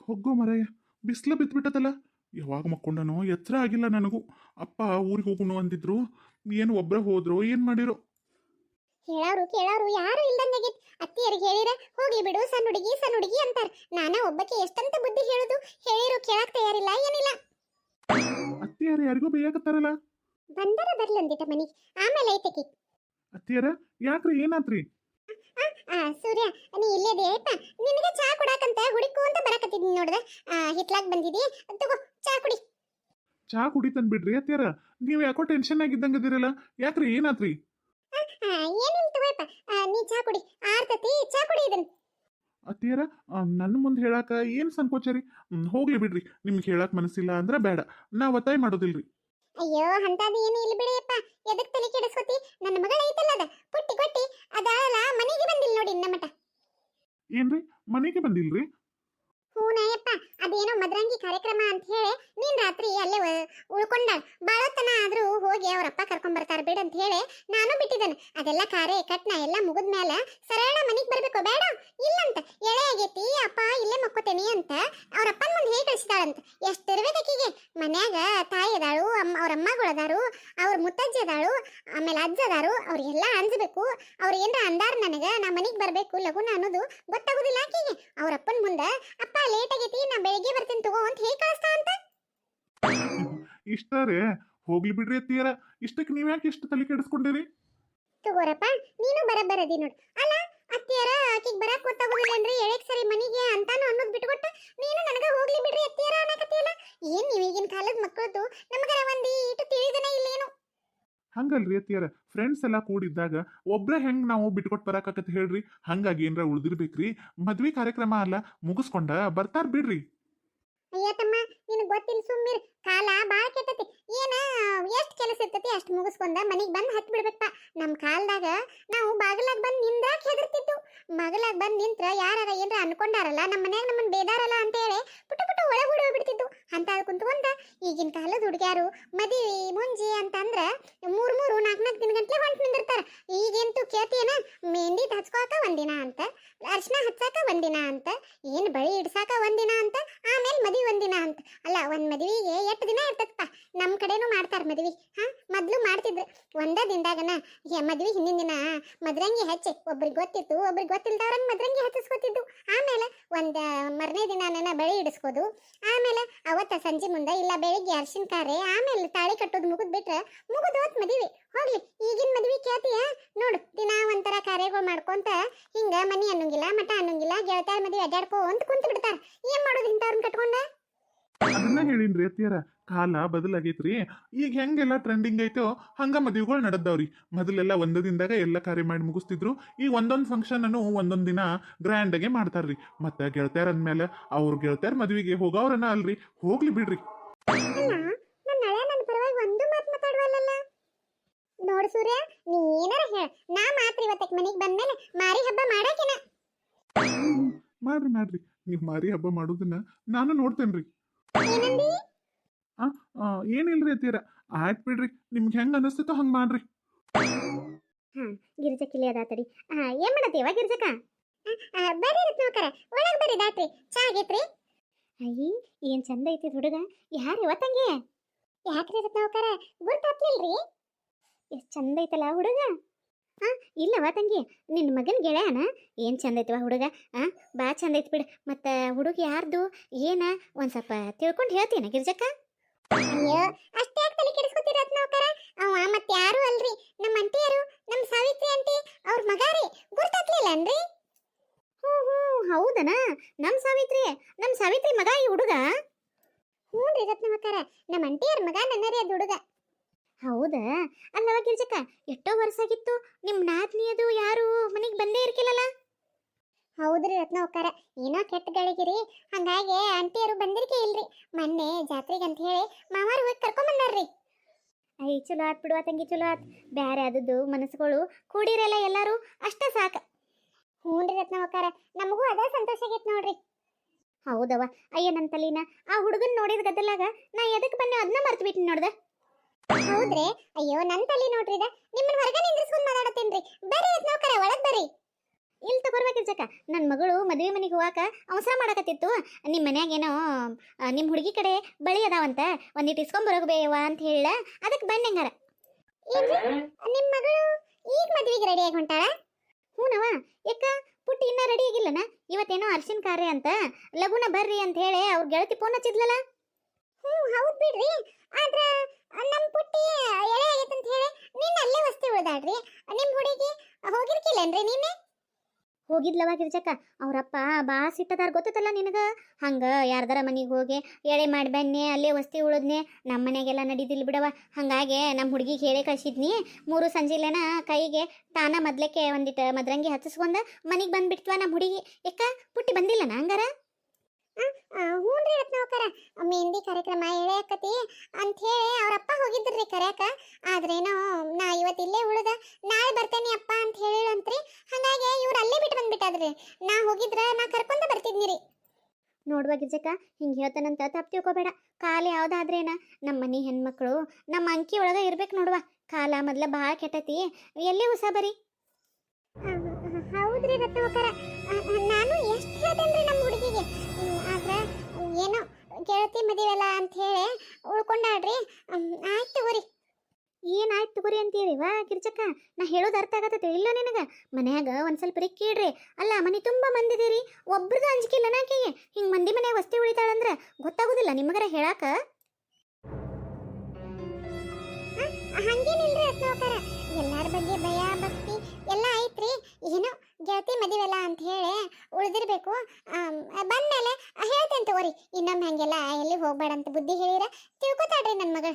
ಹೋಗೋ ಮರಯ್ಯ, ಬಿಸಿಲು ಬಿದ್ದುಬಿಟ್ಟದಲ್ಲ. ಯಾವಾಗ ಮಕ್ಕೊಂಡನೋ ಎಚ್ಚರ ಆಗಿಲ್ಲ ನನಗೂ. ಅಪ್ಪ ಊರಿಗೆ ಹೋಗುನು ಅಂದಿದ್ರು, ಏನು ಒಬ್ಬರೇ ಹೋದ್ರು, ಏನು ಮಾಡಿರೋ. ಹೇಳೋರು ಕೇಳೋರು ಯಾರು ಇಲ್ದಂಗೆ ಅತ್ತಿಯರಿಗೆ ಹೇಳಿರ ಹೋಗ್ಲಿ ಬಿಡು ಸಣ್ಣ ಹುಡುಗಿ ಅಂತಾರ. ನಾನ ಒಬ್ಬಕ್ಕೆ ಎಷ್ಟಂತ ಬುದ್ಧಿ ಹೇಳುದು, ಹೇಳಿರು ಕೇಳಕ್ ತಯಾರಿಲ್ಲ ಏನಿಲ್ಲ. ಅತ್ತಿಯಾರ ಯಾರಿಗೂ ಬೇಯಾಕತ್ತಾರಲ್ಲ. ಬಂದರ ಬರ್ಲೊಂದಿಟ ಮನಿಗೆ ಆಮೇಲೆ ಐತಕಿ. ಅತ್ತಿಯಾರ ಯಾಕ್ರಿ, ಏನಾತ್ರಿ? ಸೂರ್ಯ ನೀ ಇಲ್ಲೇದೆ ಆಯ್ತಾ, ನಿನಗೆ ಚಾ ಕುಡಾಕಂತ ಹುಡುಕು ಅಂತ ಬರಕತ್ತಿದ್ದೀನಿ ನೋಡ್ದೆ. ಹಿತ್ಲಾಕ್ ಬಂದಿದಿ, ತಗೋ ಚಾ ಕುಡಿ. ಚಾ ಕುಡಿತನ್ ಬಿಡ್ರಿ ಅತ್ತಿಯಾರ, ನೀವು ಯಾಕೋ ಟೆನ್ಷನ್ ಆಗಿದ್ದಂಗದಿರಲ್ಲ. ಯಾಕ್ರಿ, ಏನಾತ್ರಿ? ಏನಿಲ್ಲ ತಗೋಯಪ್ಪ, ನೀ ಚಾ ಕುಡಿ, ಆರ್ತತಿ ಚಾ ಕುಡಿ ಇದನ್. ಅತ್ತಿಯಾರ ನನ್ನ ಮುಂದೆ ಹೇಳಾಕ ಏನು ಸಂಕೋಚರಿ? ಹೋಗ್ಲಿ ಬಿಡ್ರಿ, ನಿಮ್ಗೆ ಹೇಳಕ್ ಮನಸ್ಸಿಲ್ಲ ಅಂದ್ರೆ ಬೇಡ, ನಾ ಒತ್ತಾಯ ಮಾಡೋದಿಲ್ರಿ. ಅಯ್ಯೋ ಅಂತದ ಏನು ಇಲ್ಲ ಬಿಡಿಯಪ್ಪ, ಎದಕ್ ತಲೆ ಕೆಡಿಸ್ಕೊತಿ? ನನ್ನ ಮಗಳ ಐತಲ್ಲ ಅದ ಪುಟ್ಟಿ ಕೊಟ್ಟಿ ಅದಲ್ಲ ಮನೆಗೆ ಬಂದಿಲ್ಲ ನೋಡಿ ನಮ್ಮಟ. ಏನ್ರಿ, ಮನೆಗೆ ಬಂದಿಲ್ರಿ? ಹೂನಯ್ಯಪ್ಪ, ಅದೇನೋ ಮದ್ರಂಗಿ ಕಾರ್ಯಕ್ರಮ ಅಂತ ಹೇಳಿ ನೀನ್ ರಾತ್ರಿ ಅಲ್ಲೇ ಉಳ್ಕೊಂಡಾಳ. ಬಾಳತನ ಆದ್ರೂ ಹೋಗಿ ಅವ್ರಪ್ಪ ಕರ್ಕೊಂಡ್ ಬರ್ತಾರ ಬಿಡ ಅಂತ ಹೇಳಿ ನಾನು ಬಿಟ್ಟಿದ್ದೇನೆ. ಅದೆಲ್ಲ ಕಾರ್ಯ ಕಟ್ನ ಎಲ್ಲ ಮುಗಿದ್ಮೇಲ ಸರಳ ಮನಿಗ್ ಬರ್ಬೇಕು ಬೇಡ ಇಲ್ಲಂತ. ಎಳೆ ಆಗೈತಿ ಅಪ್ಪ ಇಲ್ಲೇ ಮಕ್ಕೋತೇನಿ ಅಂತ ಅವ್ರಪ್ಪನ ಮುಂದೆ ಹೇಳಿ ಕಳಿಸಿದಾಳಂತ. ಎಷ್ಟಿರ್ಬೇಕು ಆಕಿಗೆ ಮನ್ಯಾಗ ತಾಯಿ ಅದಾಳು, ಅವ್ರ ಅಮ್ಮಗಳು ಅದಾರು, ಅವ್ರ ಮುತ್ತಜ್ಜಿ ಅದಾಳು, ಆಮೇಲೆ ಅಜ್ಜ ಅದಾರು. ಅವ್ರಿಗೆಲ್ಲ ಅಂಜಬೇಕು. ಅವ್ರ ಏನ್ರ ಅಂದಾರ ನನಗ ನಾ ಮನಿಗ್ ಬರ್ಬೇಕು ಲಗುನ ಅನ್ನೋದು ಗೊತ್ತಾಗುದಿಲ್ಲ ಆಕಿಗೆ. ಅವ್ರಪ್ಪನ ಮುಂದ ಅಪ್ಪ ಲೇಟ್ ಆಗೈತಿ ನಾ ಬೆಳಿಗ್ಗೆ ಬರ್ತೀನಿ ತಗೋ ಅಂತ ಹೇಳಿ ಕಳಿಸ್ತಾ ಅಂತ. ಇಷ್ಟಾರೆ ಹೋಗ್ಲಿ ಬಿಡ್ರಿ ಅತ್ತಿಯಾರ, ಇಷ್ಟಕ್ಕೆ ನೀವ್ ಯಾಕೆ ಇಷ್ಟು ತಲೆ ಕೆಡಿಸ್ಕೊಂಡಿರಿ? ತಗೋರಪ್ಪ, ನೀನು ಬರಬರದಿ ನೋಡು. ಅಲ್ಲ ಅತ್ತಿಯಾರ ಆಕಿಗೆ ಬರಕ್ ಗೊತ್ತಾಗೋದಿಲ್ಲ ಅಂದ್ರೆ ಎಳೆಕ್ ಸರಿ ಮನಿಗೆ ಅಂತಾನು ಅನ್ನೋದು ಬಿಟ್ಕೊಟ್ಟ ನೀನು ನನಗ ಹೋಗ್ಲಿ ಬಿಡ್ರಿ ಅತ್ತಿಯಾರ ಅನ್ನಕತ್ತಿಯಲ್ಲ. ಏನ್ ನೀವು ಈಗಿನ ಕಾಲದ ಮಕ್ಕಳದು ನಮಗರ ಒಂದಿ ಇಟ್ಟು ತಿಳಿದನೇ ಇಲ್ಲೇನು? ಹಂಗಲ್ರಿ ಅತ್ತಿಯಾರ, ಫ್ರೆಂಡ್ಸ್ ಎಲ್ಲ ಕೂಡಿದ್ದಾಗ ಒಬ್ರೇ ಹೆಂಗ್ ನಾವು ಬಿಟ್ಕೊಟ್ ಬರಾಕತ್ ಹೇಳ್ರಿ. ಹಂಗಾಗಿ ಏನ್ರ ಉಳ್ದಿರ್ಬೇಕ್ರಿ. ಮದ್ವಿ ಕಾರ್ಯಕ್ರಮ ಅಲ್ಲ, ಮುಗಿಸ್ಕೊಂಡ ಬರ್ತಾರ ಬಿಡ್ರಿ. ಅಯ್ಯ ತಮ್ಮ, ನಿನಗೆ ಗೊತ್ತಿಲ್ಲ ಸುಮ್ಮಿರ್. ಕಾಲ ಬಾಳ ಕೆಟ್ಟತಿ. ಏನ ಎಷ್ಟ್ ಕೆಲಸ ಇರ್ತತಿ ಅಷ್ಟ್ ಮುಗಿಸ್ಕೊಂಡ ಮನಿಗ್ ಬಂದ್ ಹತ್ ಬಿಡ್ಬೇಕಪ್ಪ. ನಮ್ ಕಾಲದಾಗ ನಾವು ಬಾಗಿಲಾಗ ಬಂದ್ ನಿಂದ್ರಾಕ್ ಹೆದರ್ತಿದ್ದು. ಬಾಗಿಲಾಗ ಬಂದ್ ನಿಂತ್ರ ಯಾರಾರ ಏನ್ರ ಅನ್ಕೊಂಡಾರಲ್ಲ ನಮ್ಮ ಮನ್ಯಾಗ ನಮ್ಮನ್ ಬೇದಾರಲ್ಲ ಅಂತ ಹೇಳಿ ಪುಟ ಪುಟ ಒಳಗ್ ಹುಡುಗ ಬಿಡ್ತಿದ್ದು. ಅಂತ ಕುಂತ್ಕೊಂಡ ಈಗಿನ ಕಾಲದ ಹುಡುಗ್ಯಾರು ಮದ್ವಿ ಮುಂಜಿ ಅಂತಂದ್ರ 3-4 ದಿನಗಂಟ್ಲೆ ಹೊಂಟ್ ನಿಂದಿರ್ತಾರ. ಈಗಂತೂ ಕೇಳ್ತೀಯನ, ಮೆಹಂದಿ ಹಚ್ಕೋಕ ಒಂದಿನ ಅಂತ, ಅರ್ಶನ ಹಚ್ಚಾಕ ಒಂದಿನ ಅಂತ, ಏನ್ ಬಳಿ ಇಡ್ಸಾಕ ಒಂದಿನ ಅಂತ, ಆಮೇಲೆ ಮದ್ವಿ ಒಂದಿನ ಅಂತ. ಅಲ್ಲ ಒಂದ್ ಮದ್ವಿಗೆ 8 ದಿನ ಇರ್ತದಪ್ಪ. ನಮ್ ಕಡೆನೂ ಮಾಡ್ತಾರ ಮದ್ವಿ. ಮೊದ್ಲು ಮಾಡ್ತಿದ್ರು ಒಂದ ದಿನದಾಗನ. ಮದ್ವಿ ಹಿಂದಿನ ದಿನ ಮದ್ರಂಗಿ ಹಚ್ಚಿ ಒಬ್ರಿಗೆ ಗೊತ್ತಿತ್ತು ಒಬ್ರಿಗೆ ಗೊತ್ತಿಲ್ದವ್ರಂಗ್ ಮದ್ರಂಗಿ ಹಚ್ಚಿಸ್ಕೊತಿದ್ದು. ಆಮೇಲೆ ಒಂದ್ ಮರನೇ ದಿನ ಬಳಿ ಇಡಿಸ್ಕೋದು. ಆಮೇಲೆ ಅವತ್ತ ಸಂಜೆ ಮುಂದೆ ಇಲ್ಲ ಬೆಳಿಗ್ಗೆ ಅರ್ಶಿನ ಕಾರ್ಯ, ಆಮೇಲೆ ತಾಳಿ ಕಟ್ಟೋದು ಮುಗಿದ್ ಬಿಟ್ರೆ ಮುಗಿದೋತ್ ಮದ್ವಿ. ಹೋಗ್ಲಿ ಈಗಿನ ಮದ್ವಿ ಕೇಳ್ತೀಯ ನೋಡು, ದಿನ ಒಂಥರ ಕಾರ್ಯಗಳು ಮಾಡ್ಕೊಂತ ಹಿಂಗ ಮನಿ ಅನ್ನೋಂಗಿಲ್ಲ ಮಠ ಅನ್ನೋಂಗಿಲ್ಲ ಗೆಳತಾರ ಮದ್ವಿ ಅಡ್ಡಾಡ್ಕೋ ಅಂತ ಕುಂತ ಬಿಡ್ತಾರ. ಏನ್ ಮಾಡೋದು ಇಂಥವ್ರನ್ನ ಕಟ್ಕೊಂಡ? ಅದನ್ನ ಹೇಳಿನ್ರಿ ಅತ್ತಿಯಾರ, ಕಾಲ ಬದಲಾಗೈತ್ರಿ. ಈಗ ಹೆಂಗೆಲ್ಲ ಟ್ರೆಂಡಿಂಗ್ ಐತೋ ಹಂಗ ಮದ್ವಿಗಳು ನಡೆದವ್ರಿ. ಮೊದಲೆಲ್ಲ ಒಂದ ದಿನದಾಗ ಎಲ್ಲ ಕಾರ್ಯ ಮಾಡಿ ಮುಗಿಸ್ತಿದ್ರು. ಈಗ ಒಂದೊಂದು ಫಂಕ್ಷನ್ ಅನ್ನು ಒಂದೊಂದ್ ದಿನ ಗ್ರ್ಯಾಂಡ್ ಆಗಿ ಮಾಡ್ತಾರ್ರಿ. ಮತ್ತೆ ಗೆಳತ್ಯಾರ ಅಂದ್ಮೇಲೆ ಅವ್ರ ಗೆಳತ್ಯಾರ ಮದ್ವಿಗೆ ಹೋಗೋರನ ಅಲ್ರಿ. ಹೋಗ್ಲಿ ಬಿಡ್ರಿ. ನನ್ನ ಹಳೆ ನನ್ನ ಪರವಾಗಿ ಒಂದು ಮಾತು ಮಾತಾಡುವಲ್ಲ ನೋಡು ಸೂರ್ಯ, ನೀ ಏನಾರ ಹೇಳ, ನಾ ಮಾತ್ರ ಇವತ್ತಕ್ಕೆ ಮನೆಗೆ ಬಂದ್ಮೇಲೆ ಮಾರಿ ಹಬ್ಬ ಮಾಡಾಕಿನ. ಮಾಡ್ರಿ ಮಾಡ್ರಿ, ನೀವ್ ಮಾರಿ ಹಬ್ಬ ಮಾಡೋದನ್ನ ನಾನು ನೋಡ್ತೇನ್ರಿ. ಏನಂದಿ? ಏನಿಲ್ರಿ ಅತ್ತಿಯಾರ, ಆಯ್ತು ಬಿಡ್ರಿ. ನಿಮ್ಗೆ ಹೆಂಗ್ ಅನಿಸ್ತೋ ಹಂಗ್ ಮಾಡ್ರಿ. ಗಿರಿಜಕ್ ಇಲ್ಲೇ ಅದ ತಡಿ. ಏನ್ ಮಾಡತ್ತೀವ ಗಿರಿಜಕ? ಬರ್ರಿ ರತ್ನಾಕರ, ಒಳಗ್ ಬರ್ರಿ ದಾಟ್ರಿ, ಚಾ ಆಗೈತ್ರಿ. ಅಯ್ಯಿ ಏನ್ ಚಂದ ಐತಿ ಹುಡುಗ. ಯಾರು ಇವತ್ತಂಗೆ? ಯಾಕ್ರಿ ರತ್ನಾಕರ ಗುರ್ತಾತ್ಲಿಲ್ರಿ? ಎಷ್ಟ್ ಚಂದ ಐತಲ್ಲ ಹುಡುಗ. ಇಲ್ಲವ ತಂಗಿ, ನಿನ್ನ ಮಗನ ಗೆಳೆಯನ? ಏನು ಚಂದ ಐತವ ಹುಡುಗ. ಬಾ ಚಂದ ಐತಿ ಬಿಡು. ಮತ್ತು ಹುಡುಗ ಯಾರ್ದು ಏನ ಒಂದು ಸ್ವಲ್ಪ ತಿಳ್ಕೊಂಡು ಹೇಳ್ತೀನ ಗಿರ್ಜಕ್ಕ? ಅಯ್ಯೋ ಅಷ್ಟೇ ಯಾಕೆ ತಲೆ ಕೆಡಿಸ್ಕೊತೀರ ರತ್ನಾಕರ? ಅವ ಮತ್ತೆ ಯಾರು ಅಲ್ರಿ, ನಮ್ಮ ಅಂಟಿಯರು, ನಮ್ಮ ಸಾವಿತ್ರಿ ಅಂಟಿ ಅವ್ರ ಮಗ ರೀ. ಗುರ್ತಾತ್ಲಿಲ್ಲ ಅನ್ರಿ? ಹ್ಞೂ ಹೌದನ, ನಮ್ಮ ಸಾವಿತ್ರಿ ಮಗ ಈ ಹುಡುಗ? ಹ್ಞೂ ರೀ ರತ್ನಾಕರ, ನಮ್ಮ ಅಂಟಿಯರ ಮಗ ನನ್ನ ರೀ ಅದು ಹುಡುಗ. ಹೌದಾ? ಅಲ್ಲವ ಗಿರ್ಜಕ್ಕ, ಎಷ್ಟೋ ವರ್ಷ ಆಗಿತ್ತು ನಿಮ್ಮ ನಾದ್ನಿಯದು ಯಾರು ಮನೆಗೆ ಬಂದೇ ಇರ್ಕಿಲ್ಲಲ್ಲ? ಹೌದ್ರಿ ರತ್ನಾಕರ, ಏನೋ ಕೆಟ್ಟ ಗಳಿಗಿರಿ, ಹಂಗಾಗಿ ಆಂಟಿಯರು ಬಂದಿರ್ಕೆ ಇಲ್ರಿ. ಮೊನ್ನೆ ಜಾತ್ರೆಗೆ ಅಂತ ಹೇಳಿ ಮಾವಾರು ಹೋಗಿ ಕರ್ಕೊಂಬಂದಾರ್ರಿ. ಅಯ್ಯ ಚಲೋ ಆತ್ ಬಿಡುವ ತಂಗಿ, ಚಲೋ ಆತ್. ಬ್ಯಾರೆ ಆದದ್ದು ಮನಸ್ಸುಗಳು ಕೂಡಿರಲ್ಲ ಎಲ್ಲಾರು, ಅಷ್ಟೇ ಸಾಕ. ಹ್ಞೂ ರೀ ರತ್ನಾಕರ, ನಮಗೂ ಅದೇ ಸಂತೋಷ ಆಗೈತೆ ನೋಡ್ರಿ. ಹೌದವ. ಅಯ್ಯ ನನ್ನ ತಲೀನ ಆ ಹುಡುಗನ್ ನೋಡಿದ ಗದ್ದಲಾಗ ನಾ ಎದಕ್ಕೆ ಬನ್ನಿ ಅದನ್ನ ಮರ್ತು ಬಿಟ್ಟು ನೋಡ್ದೆ. ಹೌದ್ರಿ? ಅಯ್ಯೋ ನನ್ನ ತಲೆ ನೋಡ್ರಿ, ನಿಮ್ಮನ್ನ ಹೊರಗೆ ನಿಂದ್ರಿಸ್ಕೊಂಡು ಮಾತಾಡತ್ತೇನ್ರಿ. ಬರ್ರಿ ರತ್ನಾಕರ, ಒಳಗ್ ಬರ್ರಿ. ಇಲ್ಲಿ ತಗೋರ್ಬೇಕಿರ್ಸಕ್ಕ ನನ್ನ ಮಗಳು ಮದುವೆ ಮನೆಗೆ ಹೋಗಾಕ ಅವಸರ ಮಾಡಕತ್ತಿತ್ತು. ನಿಮ್ಮ ಮನ್ಯಾಗೇನೋ ನಿಮ್ಮ ಹುಡುಗಿ ಕಡೆ ಬಳಿ ಅದಾವಂತ, ಒಂದಿಟ್ಟು ಇಸ್ಕೊಂಬರೋಗ್ಬೇವ ಅಂತ ಹೇಳ, ಅದಕ್ಕೆ ಬನ್ನಂಗಾರ. ನಿಮ್ಮ ಮಗಳು ಈಗ ಮದುವೆಗೆ ರೆಡಿಯಾಗಿ ಹೊಂಟಾಳ? ಹ್ಞೂನವ. ಯಾಕ ಪುಟ್ಟಿ ಇನ್ನೂ ರೆಡಿ ಆಗಿಲ್ಲನ? ಇವತ್ತೇನೋ ಅರ್ಶಿನ ಕಾರ್ಯ ಅಂತ, ಲಗುನ ಬರ್ರಿ ಅಂತ ಹೇಳಿ ಅವ್ರ ಗೆಳತಿ ಫೋನ್ ಹಚ್ಚಿದ್ಲಲ್ಲ. ಹೌದು ಬಿಡ್ರಿ. ಆದ್ರ ನಮ್ಮ ಪುಟ್ಟಿ ಎಳೆ ಆಗೈತೆ ಅಂತ ಹೇಳಿ ನೀನು ಅಲ್ಲೇ ವಸ್ತಿ ಉಳ್ದಾಡ್ರಿ. ನಿಮ್ಮ ಹುಡುಗಿ ಹೋಗಿರ್ಕಿಲ್ಲೇನ್ರಿ ನೀನೆ? ಹೋಗಿದ್ಲವ ಗಿರ್ಜಕ್ಕ. ಅವರಪ್ಪ ಭಾಳ ಸಿಟ್ಟದಾರ ಗೊತ್ತೈತಲ್ಲ ನಿನಗೆ. ಹಂಗೆ ಯಾರ್ದಾರ ಮನೆಗೆ ಹೋಗಿ ಎಳೆ ಮಾಡಿ ಬನ್ನಿ, ಅಲ್ಲೇ ವಸ್ತಿ ಉಳಿದ್ನೆ. ನಮ್ಮ ಮನೆಗೆಲ್ಲ ನಡೀದಿಲ್ಲ ಬಿಡವ. ಹಾಗಾಗಿ ನಮ್ಮ ಹುಡುಗಿಗೆ ಹೇಳಿ ಕಳ್ಸಿದ್ನಿ. 3 ಸಂಜೆಲೇನ ಕೈಗೆ ತಾನ ಮೊದ್ಲಕ್ಕೆ ಒಂದಿಟ್ಟು ಮದ್ರಂಗಿ ಹಚ್ಚಿಸ್ಕೊಂಡ ಮನೆಗೆ ಬಂದ್ಬಿಡ್ತವ ನಮ್ಮ ಹುಡುಗಿ. ಯಾಕ ಪುಟ್ಟಿ ಬಂದಿಲ್ಲನ ಹಂಗಾರ? ಹ್ಞೂ ರೀ ರತ್ನಾಕರ, ಮೆಹಂದಿ ಕಾರ್ಯಕ್ರಮ ಎಳೆಯಕತಿ ಅಂತ ಹೇಳಿ ಅವರಪ್ಪ ಹೋಗಿದ್ರಿ ಕರ್ಯಾಕ. ಆದ್ರೇನೋ ನಾ ಇವತ್ತು ಇಲ್ಲೇ ಉಳ್ದ, ನಾಳೆ ಬರ್ತೇನೆ ಅಪ್ಪ ಅಂತ ಹೇಳಿಳಂತ್ರಿ. ಹಾಗಾಗಿ ಇವ್ರು ಅಲ್ಲೇ ಬಿಟ್ಟು ಬಂದ್ಬಿಟ್ಟಾದ್ರಿ. ನಾ ಹೋಗಿದ್ರ ನಾ ಕರ್ಕೊಂಡ ಬರ್ತಿದ್ನಿ ರೀ. ನೋಡುವ ಗಿರ್ಜಕ್ಕ, ಹಿಂಗೆ ಹೇಳ್ತಾನಂತ ತಪ್ಪು ತಿಳ್ಕೊಬೇಡ. ಕಾಲ ಯಾವ್ದಾದ್ರೇನ ನಮ್ಮ ಮನೆ ಹೆಣ್ಮಕ್ಳು ನಮ್ಮ ಅಂಕಿ ಒಳಗೆ ಇರ್ಬೇಕು ನೋಡುವ. ಕಾಲ ಮೊದ್ಲ ಭಾಳ ಕೆಟ್ಟತಿ, ಎಲ್ಲಿ ಹೊಸ ಬರೀ. ಹೌದ್ರಿ ರತ್ನಾಕರ, ನಾನು ಎಷ್ಟು ಹೇಳ್ತೇನ್ರಿ ನಮ್ಮ ಹುಡುಗಿಗೆ. ಆದ್ರೆ ಏನೋ ಗೆಳತಿ ಮದುವೆಲ್ಲ ಅಂತ ಹೇಳಿ ಉಳ್ಕೊಂಡಾಡ್ರಿ. ಆಯ್ತು ತಗೋರಿ. ಏನಾಯ್ತು ತಗೋರಿ ಅಂತೀರಿವ ಗಿರ್ಜಕ್ಕ? ನಾ ಹೇಳೋದು ಅರ್ಥ ಆಗತ್ತೆ ಇಲ್ಲ ನಿನಗೆ? ಮನ್ಯಾಗ ಒಂದು ಸ್ವಲ್ಪ ರಿಕ್ಕೀಡ್ರಿ. ಅಲ್ಲ ಮನೆ ತುಂಬ ಮಂದಿದೀರಿ, ಒಬ್ರದ್ದು ಅಂಜಿಕಿಲ್ಲ ನಾಕೆಗೆ. ಹಿಂಗೆ ಮಂದಿ ಮನ್ಯಾಗ ವಸ್ತಿ ಉಳಿತಾಳಂದ್ರೆ ಗೊತ್ತಾಗೋದಿಲ್ಲ ನಿಮಗರ ಹೇಳಾಕ? ಹಂಗೇನಿಲ್ರಿ ರತ್ನಾಕರ, ಎಲ್ಲಾರ ಬಗ್ಗೆ ಭಯ ಭಕ್ತಿ ಎಲ್ಲ ಐತ್ರಿ. ಏನೋ ಗೆಳತಿ ಮದುವೆಲ್ಲ ಅಂತ ಹೇಳಿ ಉಳಿದಿರ್ಬೇಕು. ಬಂದ್ಮೇಲೆ ಹೇಳ್ತೇನೆ ತಗೋರಿ. ಇನ್ನೊಮ್ಮೆ ಹಂಗೆಲ್ಲ ಎಲ್ಲಿ ಹೋಗ್ಬೇಡ ಅಂತ ಬುದ್ಧಿ ಹೇಳಿರ ತಿಳ್ಕೊತಾಡ್ರಿ ನನ್ನ ಮಗ.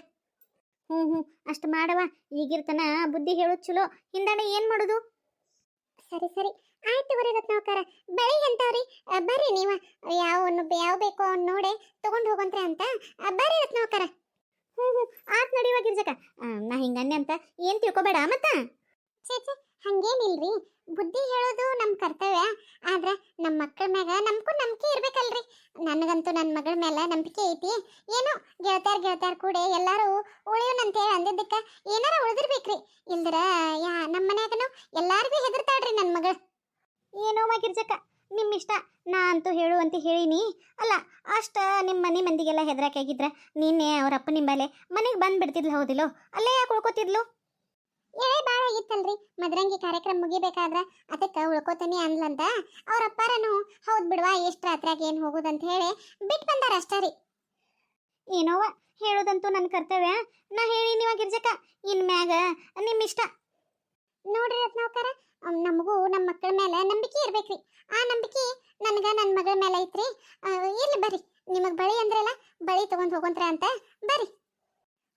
ಹ್ಞೂ ಅಷ್ಟು ಮಾಡವ. ಈಗಿರ್ತನ ಬುದ್ಧಿ ಹೇಳೋದು ಚಲೋ, ಹಿಂದಾನೆ ಏನು ಮಾಡೋದು? ಸರಿ ಸರಿ ಆಯ್ತು ತಗೋರಿ ರತ್ನಾಕರ. ಬೆಳಿಗ್ಗೆ ಅಂತವ್ರಿ ಬರ್ರಿ ನೀವು. ಯಾವ ಬೇಕೋ ನೋಡಿ ತಗೊಂಡು ಹೋಗಂತ್ರೆ ಅಂತ. ಬರ್ರಿ ರತ್ನಾಕರ. ಹ್ಞೂ ಆತ್ ನಡಿವ ಗಿರ್ಜಕ್ಕ. ನಾ ಹಿಂಗನ್ನೆ ಅಂತ ಏನು ತಿಳ್ಕೊಬೇಡ ಮತ್ತ. ಚೇಚೆ ಹಂಗೇನಿಲ್ರಿ, ಬುದ್ಧಿ ಹೇಳೋದು ನಮ್ಮ ಕರ್ತವ್ಯ. ಆದ್ರೆ ನಮ್ಮ ಮಕ್ಕಳ ಮ್ಯಾಗ ನಮ್ಗೂ ನಂಬಿಕೆ ಇರ್ಬೇಕಲ್ರಿ. ನನಗಂತೂ ನನ್ನ ಮಗಳ ಮೇಲೆ ನಂಬಿಕೆ ಐತಿ. ಏನೋ ಗೆಳತ್ಯಾರ ಕೂಡ ಎಲ್ಲಾರು ಉಳಿಯೋಣಂತೇಳಿ ಅಂದಿದ್ದಕ್ಕೆ ಏನಾರ ಉಳಿದಿರ್ಬೇಕ್ರಿ. ಇಲ್ದ್ರ ನಮ್ಮ ಮನ್ಯಾಗನು ಎಲ್ಲಾರಿಗೂ ಹೆದರ್ತಾಳ್ರಿ ನನ್ನ ಮಗಳು. ಏನೋ ಗಿರ್ಜಕ್ಕ, ನಿಮ್ಮ ಇಷ್ಟ. ನಾ ಅಂತೂ ಹೇಳು ಅಂತ ಹೇಳಿನಿ ಅಲ್ಲ. ಅಷ್ಟ ನಿಮ್ಮ ಮನೆ ಮಂದಿಗೆಲ್ಲ ಹೆದರಾಕಾಗಿದ್ರ ನಿನ್ನೆ ಅವ್ರ ಅಪ್ಪ ನಿಮ್ಮ ಮೇಲೆ ಮನೆಗೆ ಬಂದ್ಬಿಡ್ತಿದ್ಲು ಹೌದಿಲ್ಲೋ? ಅಲ್ಲೇ ಯಾಕೆ ಉಳ್ಕೋತಿದ್ಲು? ಎಳೆ ಭಾಳ ಆಗಿತ್ತಲ್ರಿ ಮದ್ರಂಗಿ ಕಾರ್ಯಕ್ರಮ ಮುಗಿಬೇಕಾದ್ರ, ಅದಕ್ಕೆ ಉಳ್ಕೋತಾನೆ ಅಂದ್ಲಂತ. ಅವ್ರ ಅಪ್ಪಾರನು ಹೌದು ಬಿಡುವ ಎಷ್ಟು ರಾತ್ರಿಯಾಗ ಏನು ಹೋಗೋದಂತ ಹೇಳಿ ಬಿಟ್ಟು ಬಂದಾರ ಅಷ್ಟೇ ರೀ. ಏನೋವ ಹೇಳೋದಂತೂ ನನ್ನ ಕರ್ತವ್ಯ. ನಾ ಹೇಳಿನಿವ ಗಿರ್ಜಕ್ಕ, ಇನ್ಮ್ಯಾಗ ನಿಮ್ಮ ಇಷ್ಟ. ನೋಡ್ರಿ ರತ್ನಾಕರ, ನಮಗೂ ನಮ್ಮ ಮಕ್ಕಳ ಮೇಲೆ ನಂಬಿಕೆ ಇರ್ಬೇಕ್ರಿ. ಆ ನಂಬಿಕೆ ನನಗೆ ನನ್ನ ಮಗಳ ಮೇಲೆ ಐತ್ರಿ. ಇರ್ಲಿ ಬರ್ರಿ, ನಿಮಗೆ ಬಳಿ ಅಂದ್ರಲ್ಲ ಬಳಿ ತಗೊಂಡು ಹೋಗೋಂತ್ರ ಅಂತ ಬರ್ರಿ.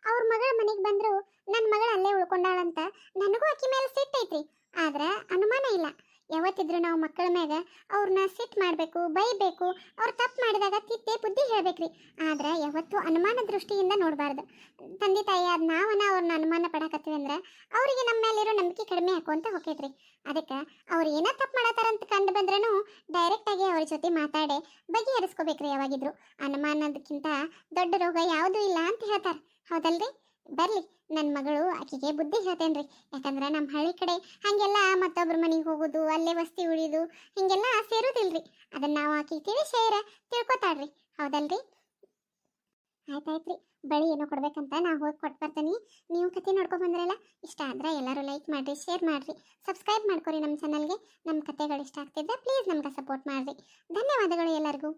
ಅವ್ರ ಮಗಳ ಮನೆಗೆ ಬಂದ್ರು ನನ್ನ ಮಗಳು ಅಲ್ಲೇ ಉಳ್ಕೊಂಡಾಳಂತ ನನಗೂ ಆಕಿ ಮೇಲೆ ಸಿಟ್ಟು ಐತ್ರಿ. ಆದ್ರೆ ಅನುಮಾನ ಇಲ್ಲ. ಯಾವತ್ತಿದ್ರು ನಾವು ಮಕ್ಕಳ ಮ್ಯಾಗ ಅವ್ರನ್ನ ಸಿಟ್ಟು ಮಾಡಬೇಕು, ಬೈಬೇಕು. ಅವ್ರು ತಪ್ಪು ಮಾಡಿದಾಗ ತಿದ್ದೆ ಬುದ್ಧಿ ಹೇಳ್ಬೇಕ್ರಿ. ಆದ್ರೆ ಯಾವತ್ತೂ ಅನುಮಾನ ದೃಷ್ಟಿಯಿಂದ ನೋಡಬಾರ್ದು. ತಂದೆ ತಾಯಿ ಆದ ನಾವನ್ನ ಅವ್ರನ್ನ ಅನುಮಾನ ಪಡಕತ್ತೀವಿ ಅಂದ್ರೆ ಅವರಿಗೆ ನಮ್ಮ ಮೇಲಿರೋ ನಂಬಿಕೆ ಕಡಿಮೆ ಹಾಕೋಂತ ಹೋಗೈತ್ರಿ. ಅದಕ್ಕೆ ಅವ್ರು ಏನೋ ತಪ್ಪು ಮಾಡತ್ತಾರಂತ ಕಂಡು ಬಂದ್ರೂ ಡೈರೆಕ್ಟಾಗಿ ಅವ್ರ ಜೊತೆ ಮಾತಾಡಿ ಬಗೆಹರಿಸ್ಕೋಬೇಕ್ರಿ. ಯಾವಾಗಿದ್ರು ಅನುಮಾನದಕ್ಕಿಂತ ದೊಡ್ಡ ರೋಗ ಯಾವುದೂ ಇಲ್ಲ ಅಂತ ಹೇಳ್ತಾರೆ, ಹೌದಲ್ರಿ? ಬರ್ಲಿ, ನನ್ನ ಮಗಳು ಆಕಿಗೆ ಬುದ್ಧಿ ಹೇಳ್ತೇನ್ರಿ. ಯಾಕಂದ್ರೆ ನಮ್ಮ ಹಳ್ಳಿ ಕಡೆ ಹಾಗೆಲ್ಲ ಮತ್ತೊಬ್ರ ಮನೆಗೆ ಹೋಗೋದು, ಅಲ್ಲೇ ವಸ್ತಿ ಉಳಿದು ಹಿಂಗೆಲ್ಲ ಸೇರೋದಿಲ್ರಿ. ಅದನ್ನ ನಾವು ಆಕಿಗೆ ತಿಳಿಸೇರ ತಿಳ್ಕೊತಾಳ್ರಿ, ಹೌದಲ್ರಿ? ಆಯ್ತಾಯ್ತ್ರಿ, ಬಳಿ ಏನೋ ಕೊಡ್ಬೇಕಂತ ನಾ ಹೋಗಿ ಕೊಟ್ಟು ಬರ್ತೀನಿ. ನೀವು ಕತೆ ನೋಡ್ಕೊಂಡು ಬಂದ್ರಲ್ಲ, ಇಷ್ಟ ಆದ್ರೆ ಎಲ್ಲರೂ ಲೈಕ್ ಮಾಡಿರಿ, ಶೇರ್ ಮಾಡಿರಿ, ಸಬ್ಸ್ಕ್ರೈಬ್ ಮಾಡ್ಕೊರಿ ನಮ್ಮ ಚಾನಲ್ಗೆ. ನಮ್ಮ ಕತೆಗಳು ಇಷ್ಟ ಆಗ್ತಿದ್ರೆ ಪ್ಲೀಸ್ ನಮ್ಗೆ ಸಪೋರ್ಟ್ ಮಾಡಿರಿ. ಧನ್ಯವಾದಗಳು ಎಲ್ಲರಿಗೂ.